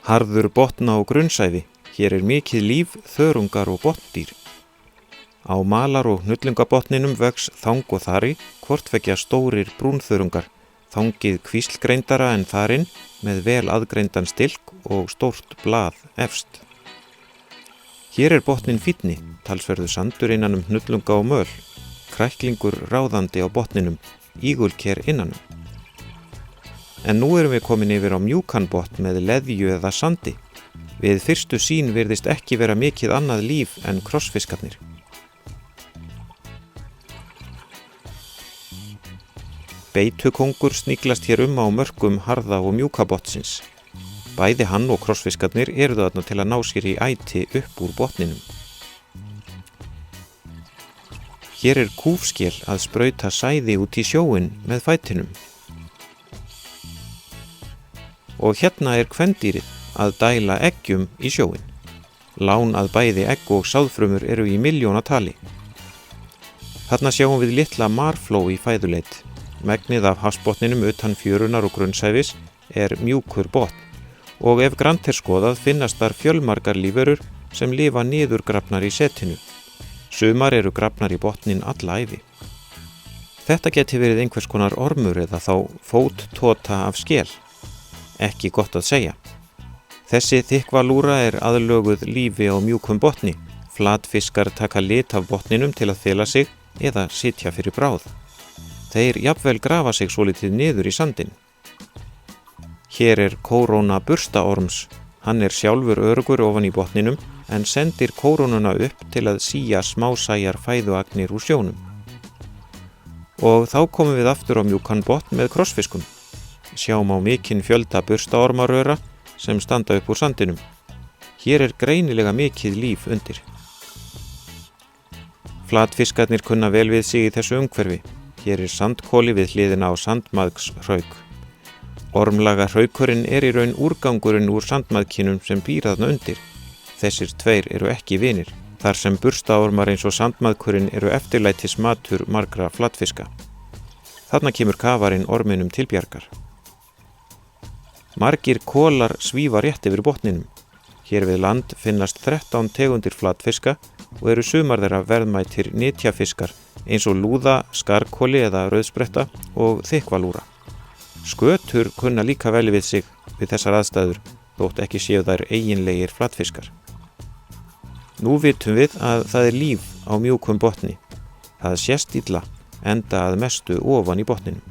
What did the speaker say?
Harður botn á grunnsævi, hér mikið líf, þörungar og botndýr. Á malar- og hnullungabotninum vex þang og þari, hvortveggja stórir brúnþörungar, þangið kvíslgreindara en þarinn með vel aðgreindan stilk og stórt blað efst. Hér botnin fínni, talsverður sandur innan hnullunga og möl, kræklingur ráðandi á botninum, ígulker innanum. En nú við komin yfir á mjúkan botn með leðju eða sandi. Við fyrstu sýn virðist ekki vera mikið annað líf en krossfiskarnir. Beitukóngur sníklast hér á mörkum harða og mjúka botnsins. Bæði hann og krossfiskarnir eru þarna til að ná sér í æti upp úr botninum. Hér kúfskel að sprauta sæði út í sjóinn með fætinum. Og hérna kvendýrið að dæla eggjum í sjóinn. Lán að bæði egg og sáðfrumur eru í milljónatali. Þarna sjáum við litla marfló í fæðuleit. Megnið af hafsbotninum utan fjörunar og grunnsævis mjúkur botn og ef grannt skoðað finnast þar fjölmargar lífverur sem lifa niðurgrafnar í setinu. Sumar eru grafnar í botnin alla ævi. Þetta geti verið einhvers konar ormur eða þá fóttota af skel. Ekki gott að segja. Þessi þykkvalúra aðlöguð lífi á mjúkum botni. Flatfiskar taka lit af botninum til að fela sig eða sitja fyrir bráð. Þeir jafnvel grafa sig svolítið niður í sandinn. Hér kóróna burstaorms. Hann sjálfur öruggur ofan í botninum en sendir kórónuna upp til að sía smásæjar fæðuagnir úr sjónum. Og þá komum við aftur á mjúkan botn með krossfiskum. Sjáum á mikinn fjölda burstaormaröra sem standa upp úr sandinum. Hér greinilega mikið líf undir. Flatfiskarnir kunna vel við sig í þessu umhverfi. Hér sandkoli við hliðina á sandmaðkshrauk. Ormlaga hraukurinn í raun úrgangurinn úr sandmaðkinum sem býr þarna undir. Þessir tveir eru ekki vinir, þar sem burstaormar eins og sandmaðkurinn eru eftirlætis matur margra flatfiska. Þarna kemur kafarinn orminum til bjargar. Margir kolar svífa rétt yfir botninum. Hér við land finnast 13 tegundir flatfiska og sumar þeirra verðmætir nytjafiskar eins og lúða, skarkoli eða rauðspretta og þykkvalúra. Skötur kunna líka vel við sig við þessar aðstæður þótt ekki séu þær eiginlegir flatfiskar. Nú vitum við að það líf á mjúkum botni. Það sést illa enda að mestu ofan í botninum.